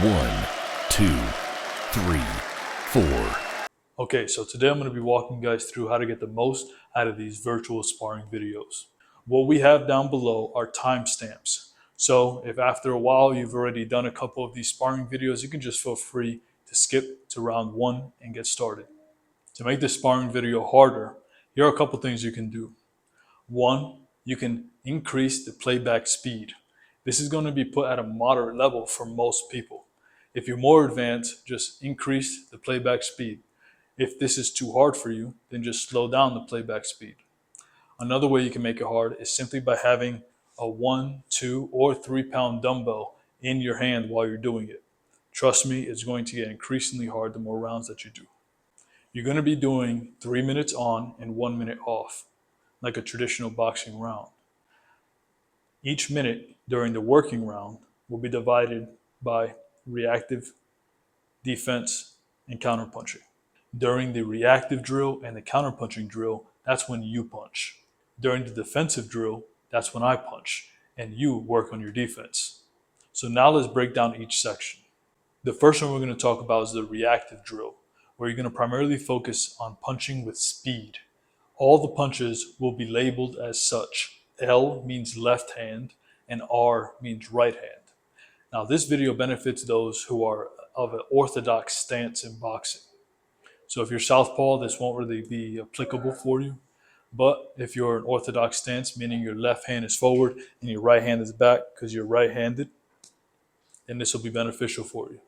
1, 2, 3, 4. Okay, so today I'm going to be walking you guys through how to get the most out of these virtual sparring videos. What we have down below are timestamps. So if after a while you've already done a couple of these sparring videos, you can just feel free to skip to round 1 and get started. To make this sparring video harder, here are a couple things you can do. 1, you can increase the playback speed. This is going to be put at a moderate level for most people. If you're more advanced, just increase the playback speed. If this is too hard for you, then just slow down the playback speed. Another way you can make it hard is simply by having a 1, 2, or 3 pound dumbbell in your hand while you're doing it. Trust me, it's going to get increasingly hard the more rounds that you do. You're going to be doing 3 minutes on and 1 minute off, like a traditional boxing round. Each minute during the working round will be divided by reactive, defense, and counterpunching. During the reactive drill and the counterpunching drill, that's when you punch. During the defensive drill, that's when I punch, and you work on your defense. So now let's break down each section. The first one we're going to talk about is the reactive drill, where you're going to primarily focus on punching with speed. All the punches will be labeled as such. L means left hand, and R means right hand. Now this video benefits those who are of an orthodox stance in boxing. So if you're southpaw, this won't really be applicable for you. But if you're an orthodox stance, meaning your left hand is forward and your right hand is back because you're right-handed, then this will be beneficial for you.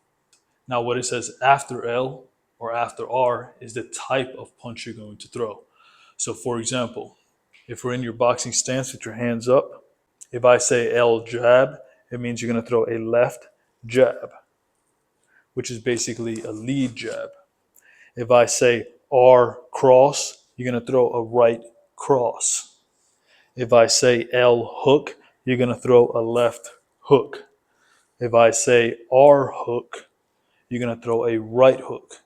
Now what it says after L or after R is the type of punch you're going to throw. So for example, if we're in your boxing stance with your hands up, if I say L jab, it means you're going to throw a left jab, which is basically a lead jab. If I say R cross, you're going to throw a right cross. If I say L hook, you're going to throw a left hook. If I say R hook, you're going to throw a right hook.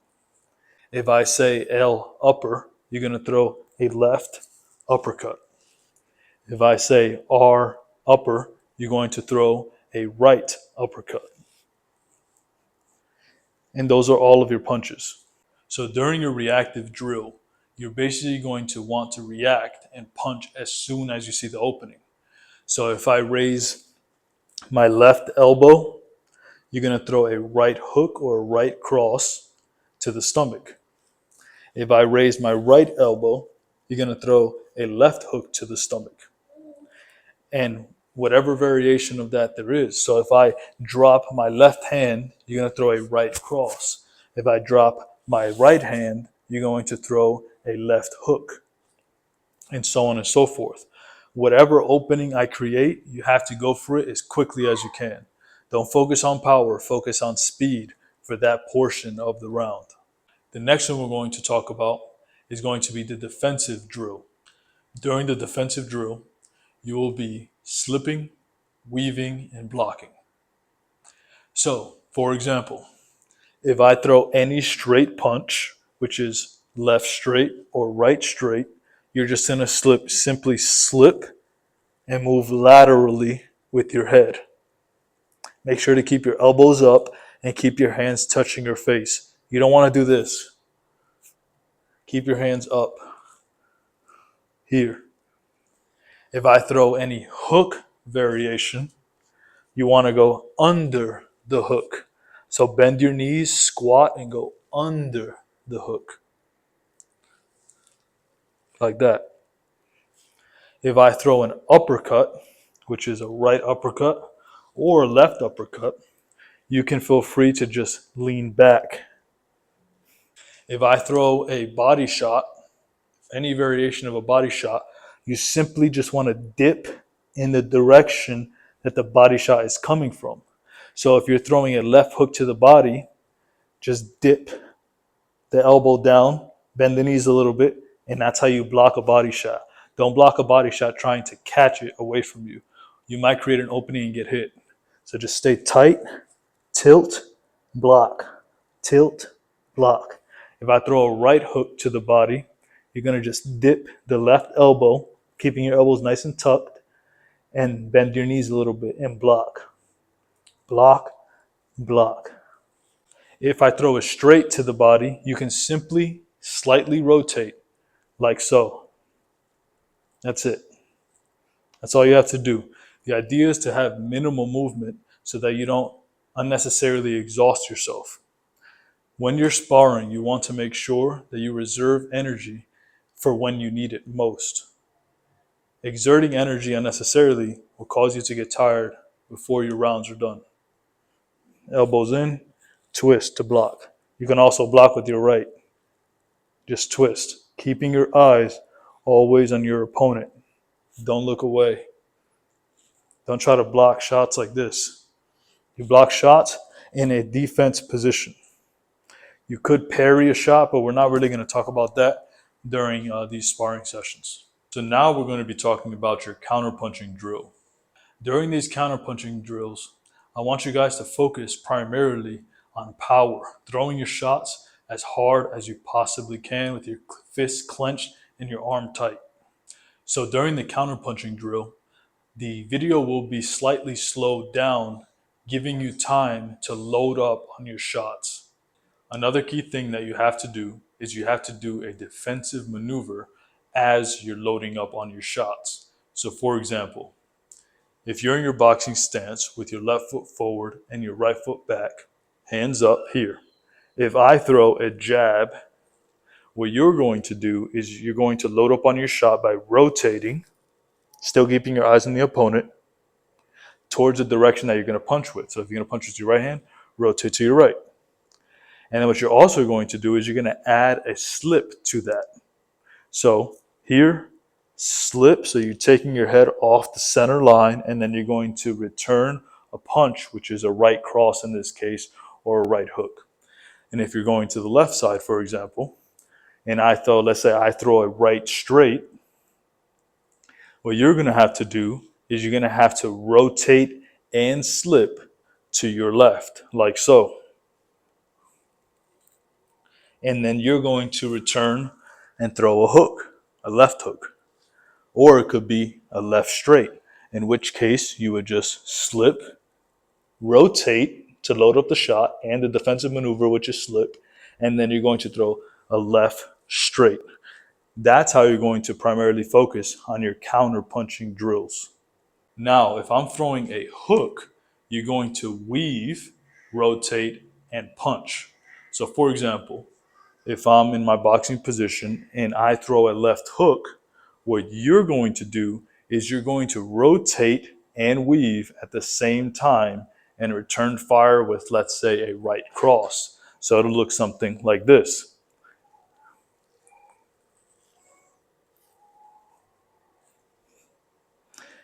If I say L upper, you're going to throw a left uppercut. If I say R upper, you're going to throw a right uppercut. And those are all of your punches. So during your reactive drill, you're basically going to want to react and punch as soon as you see the opening. So if I raise my left elbow, you're going to throw a right hook or a right cross to the stomach. If I raise my right elbow, you're going to throw a left hook to the stomach. And whatever variation of that there is. So if I drop my left hand, you're going to throw a right cross. If I drop my right hand, you're going to throw a left hook, and so on and so forth. Whatever opening I create, you have to go for it as quickly as you can. Don't focus on power, focus on speed for that portion of the round. The next one we're going to talk about is going to be the defensive drill. During the defensive drill, you will be slipping, weaving, and blocking. So, for example, if I throw any straight punch, which is left straight or right straight, you're just going to simply slip and move laterally with your head. Make sure to keep your elbows up and keep your hands touching your face. You don't want to do this. Keep your hands up here. If I throw any hook variation, you want to go under the hook. So bend your knees, squat, and go under the hook. Like that. If I throw an uppercut, which is a right uppercut or a left uppercut, you can feel free to just lean back. If I throw a body shot, any variation of a body shot, you simply just want to dip in the direction that the body shot is coming from. So if you're throwing a left hook to the body, just dip the elbow down, bend the knees a little bit, and that's how you block a body shot. Don't block a body shot trying to catch it away from you. You might create an opening and get hit. So just stay tight, tilt, block, tilt, block. If I throw a right hook to the body, you're going to just dip the left elbow, keeping your elbows nice and tucked, and bend your knees a little bit and block. Block, block. If I throw it straight to the body, you can simply slightly rotate like so. That's it. That's all you have to do. The idea is to have minimal movement so that you don't unnecessarily exhaust yourself. When you're sparring, you want to make sure that you reserve energy for when you need it most. Exerting energy unnecessarily will cause you to get tired before your rounds are done. Elbows in, twist to block. You can also block with your right. Just twist, keeping your eyes always on your opponent. Don't look away. Don't try to block shots like this. You block shots in a defense position. You could parry a shot, but we're not really going to talk about that during these sparring sessions. So now we're going to be talking about your counterpunching drill. During these counterpunching drills, I want you guys to focus primarily on power, throwing your shots as hard as you possibly can with your fist clenched and your arm tight. So during the counterpunching drill, the video will be slightly slowed down, giving you time to load up on your shots. Another key thing that you have to do is you have to do a defensive maneuver as you're loading up on your shots. So for example, if you're in your boxing stance with your left foot forward and your right foot back, hands up here. If I throw a jab, what you're going to do is you're going to load up on your shot by rotating, still keeping your eyes on the opponent, towards the direction that you're going to punch with. So if you're going to punch with your right hand, rotate to your right. And then what you're also going to do is you're going to add a slip to that. So here, slip, so you're taking your head off the center line, and then you're going to return a punch, which is a right cross in this case, or a right hook. And if you're going to the left side, for example, and let's say I throw a right straight, what you're going to have to do is you're going to have to rotate and slip to your left, like so. And then you're going to return and throw a hook, a left hook. Or it could be a left straight, in which case you would just slip, rotate to load up the shot and the defensive maneuver, which is slip, and then you're going to throw a left straight. That's how you're going to primarily focus on your counter punching drills. Now, if I'm throwing a hook, you're going to weave, rotate, and punch. So for example, if I'm in my boxing position and I throw a left hook, what you're going to do is you're going to rotate and weave at the same time and return fire with, let's say, a right cross. So it'll look something like this.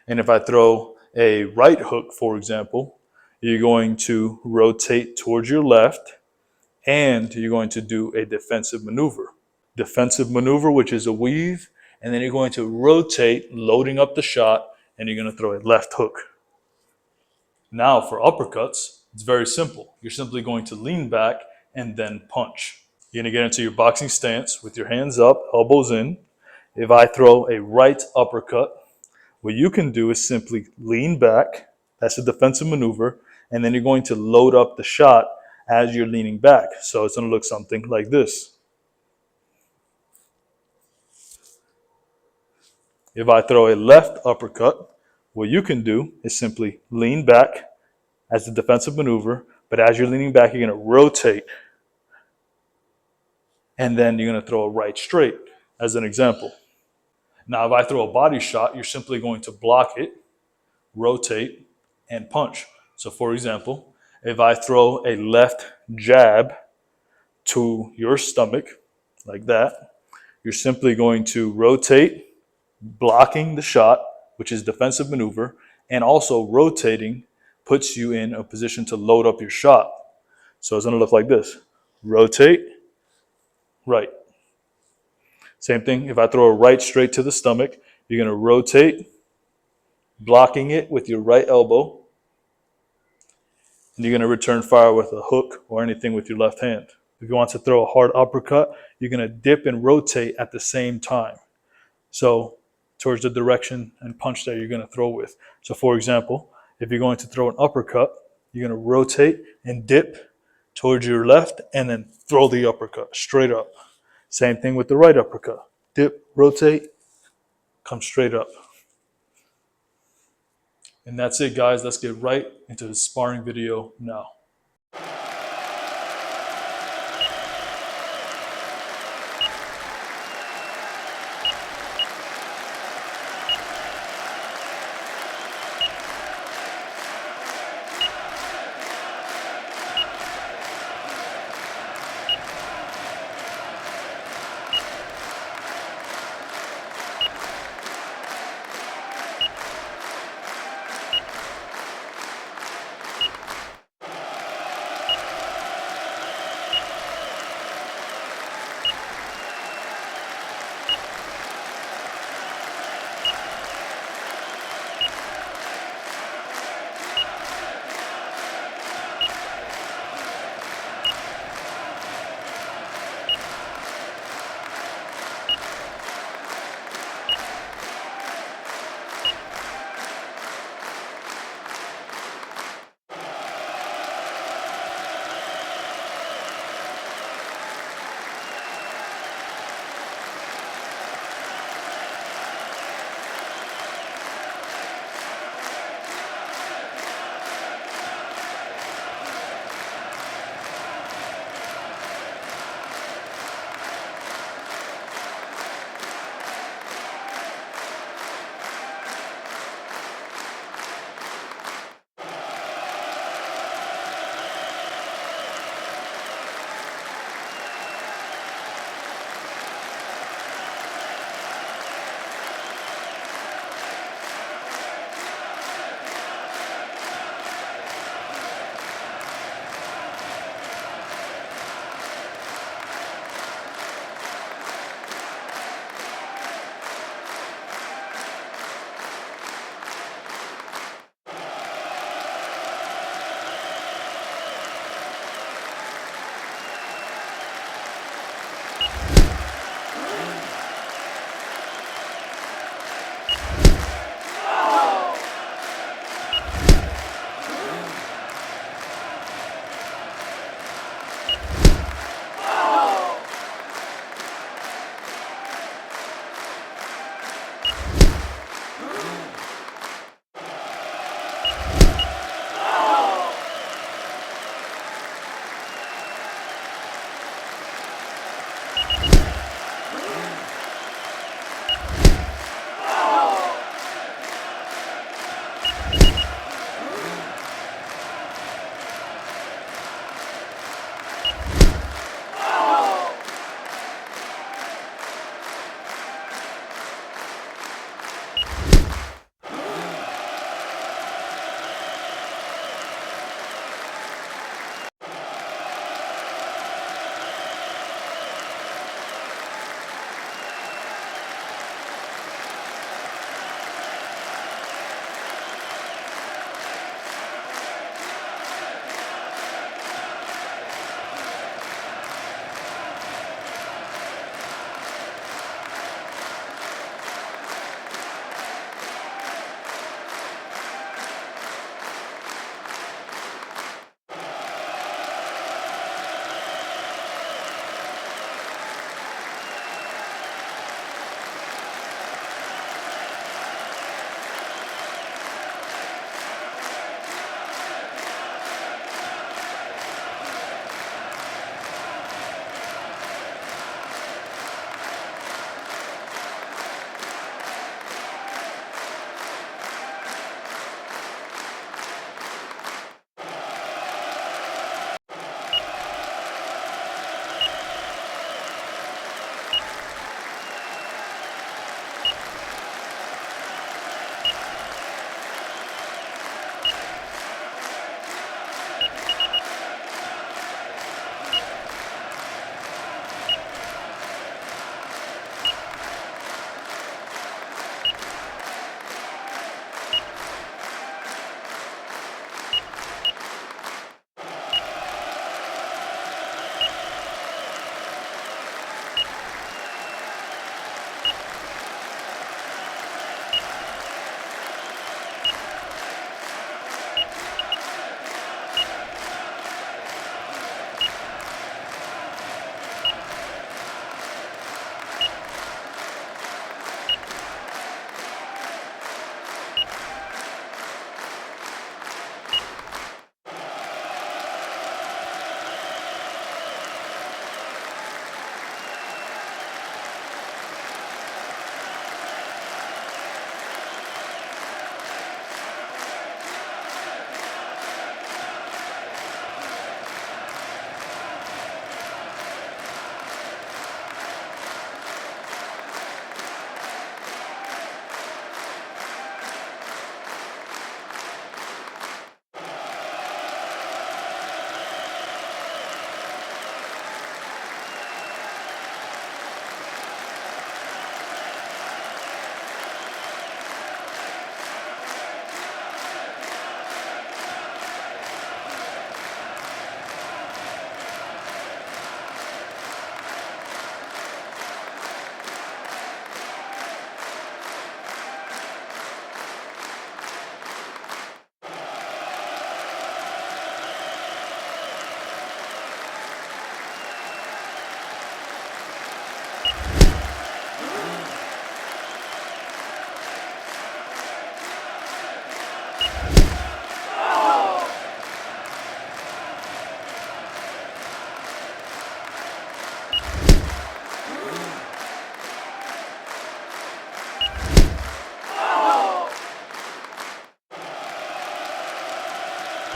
And if I throw a right hook, for example, you're going to rotate towards your left and you're going to do a defensive maneuver. Defensive maneuver, which is a weave, and then you're going to rotate, loading up the shot, and you're going to throw a left hook. Now for uppercuts, it's very simple. You're simply going to lean back and then punch. You're going to get into your boxing stance with your hands up, elbows in. If I throw a right uppercut, what you can do is simply lean back. That's a defensive maneuver. And then you're going to load up the shot as you're leaning back. So it's going to look something like this. If I throw a left uppercut, what you can do is simply lean back as a defensive maneuver, but as you're leaning back, you're going to rotate. And then you're going to throw a right straight as an example. Now, if I throw a body shot, you're simply going to block it, rotate, and punch. So for example, if I throw a left jab to your stomach, like that, you're simply going to rotate, blocking the shot, which is defensive maneuver, and also rotating puts you in a position to load up your shot. So it's going to look like this. Rotate, right. Same thing, if I throw a right straight to the stomach, you're going to rotate, blocking it with your right elbow, and you're going to return fire with a hook or anything with your left hand. If you want to throw a hard uppercut, you're going to dip and rotate at the same time. So towards the direction and punch that you're going to throw with. So for example, if you're going to throw an uppercut, you're going to rotate and dip towards your left, and then throw the uppercut straight up. Same thing with the right uppercut. Dip, rotate, come straight up. And that's it, guys. Let's get right into the sparring video now.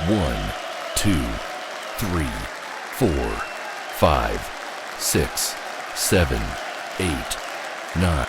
1, 2, 3, 4, 5, 6, 7, 8, 9.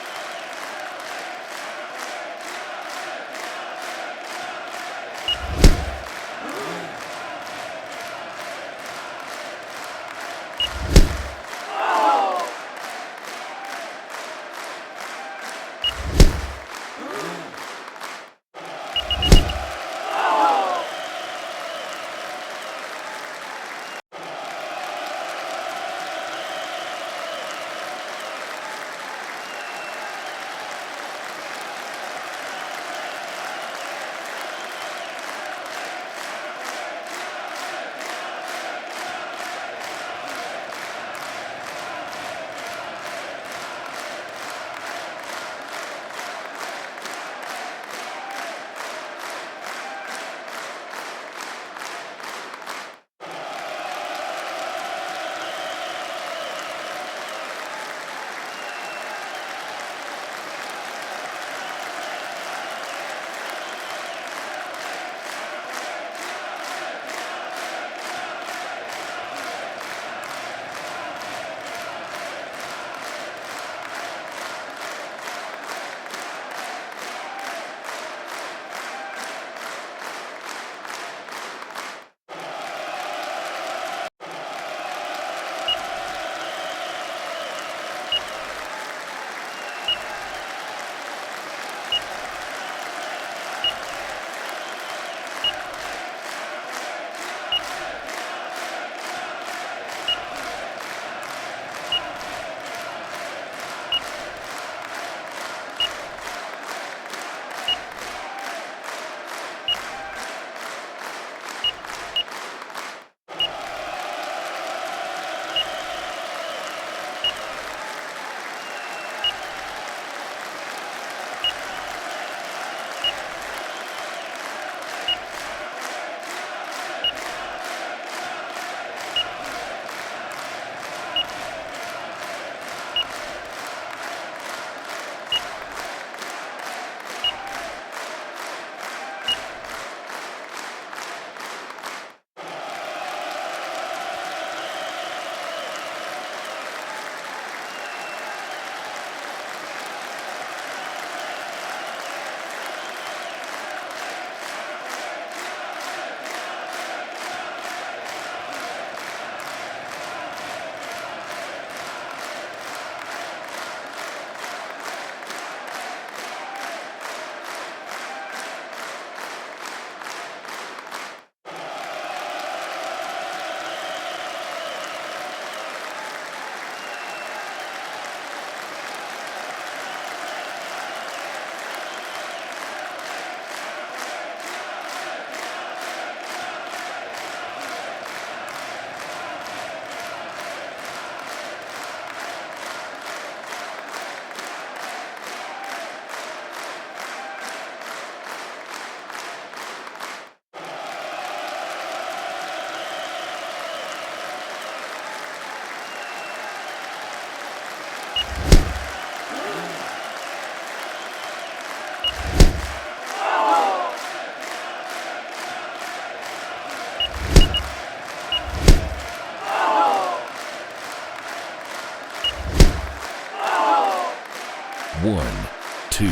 One, 2,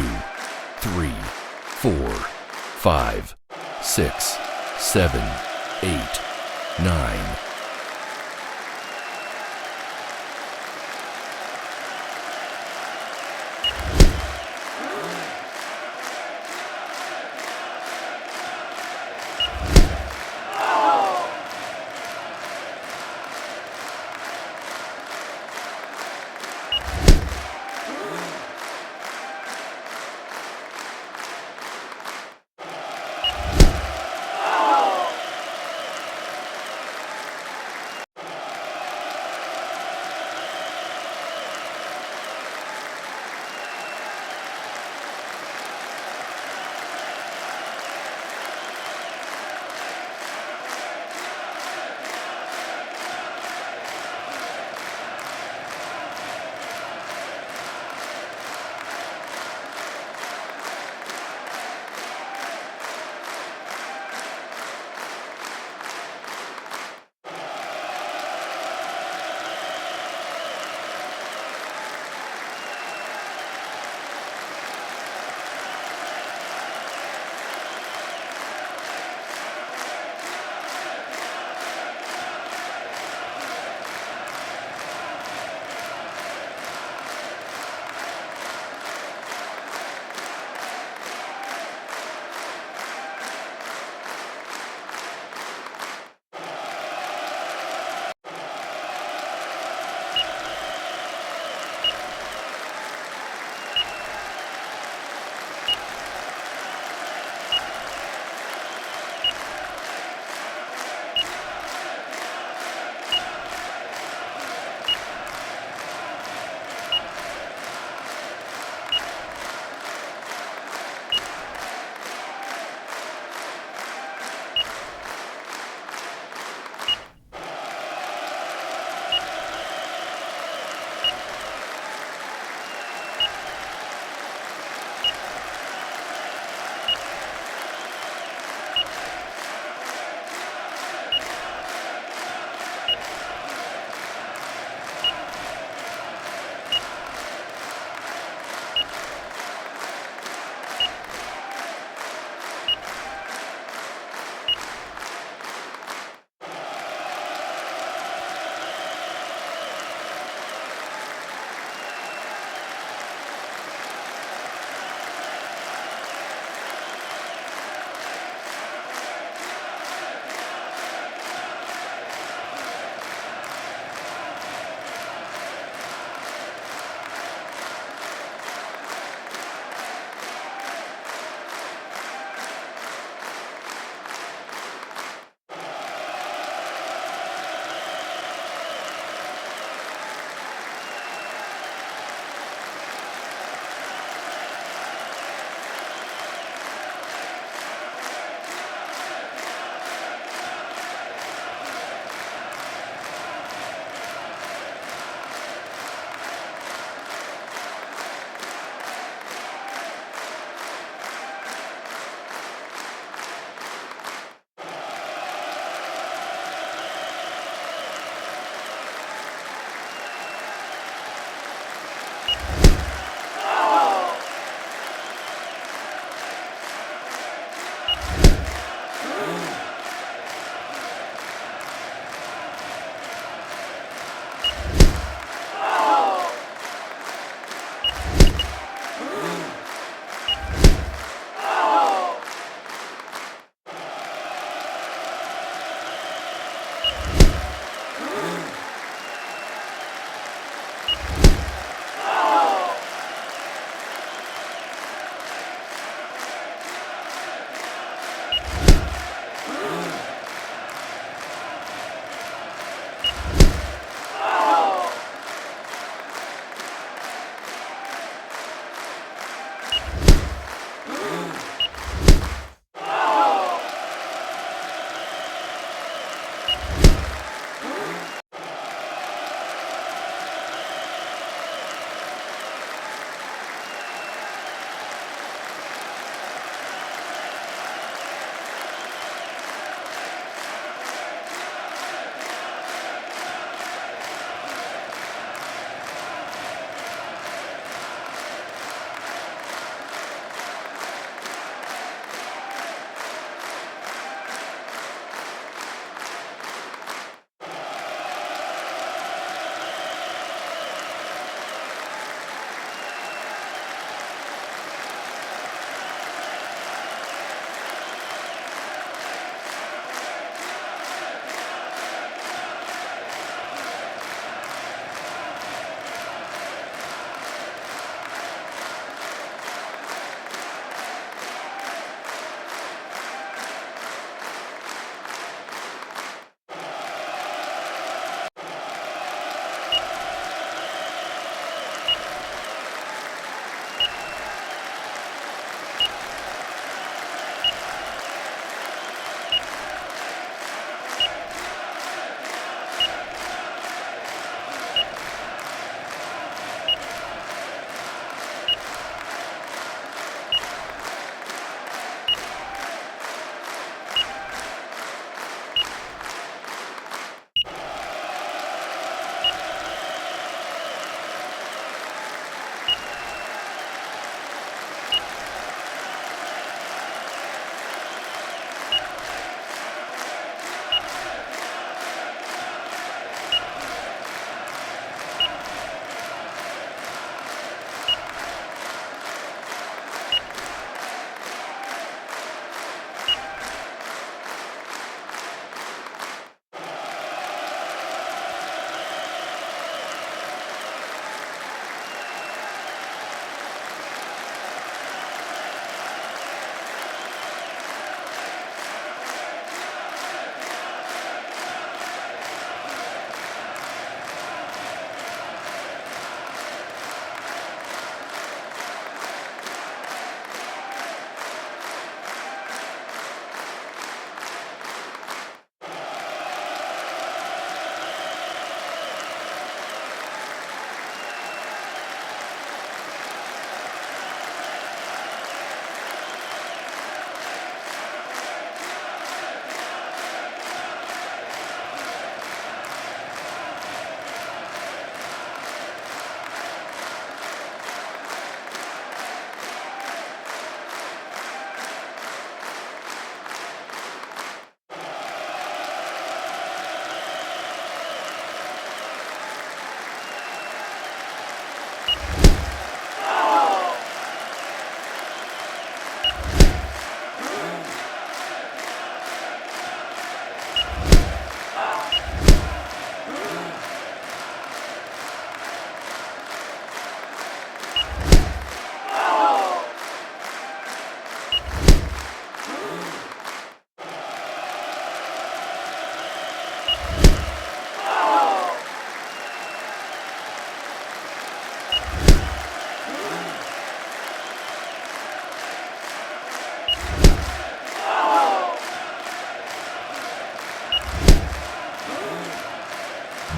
3, 4, 5, 6, 7, 8, 9.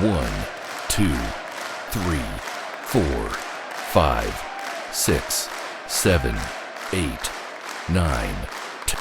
1, 2, 3, 4, 5, 6, 7, 8, 9, 10.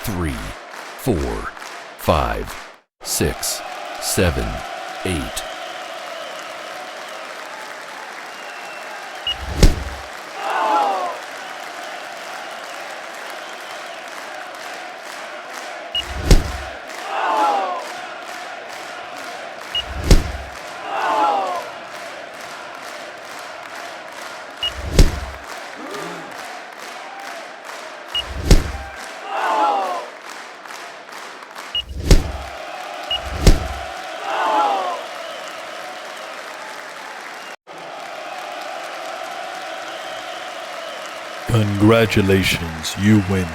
3, 4, 5, 6, 7, 8. Congratulations, you win.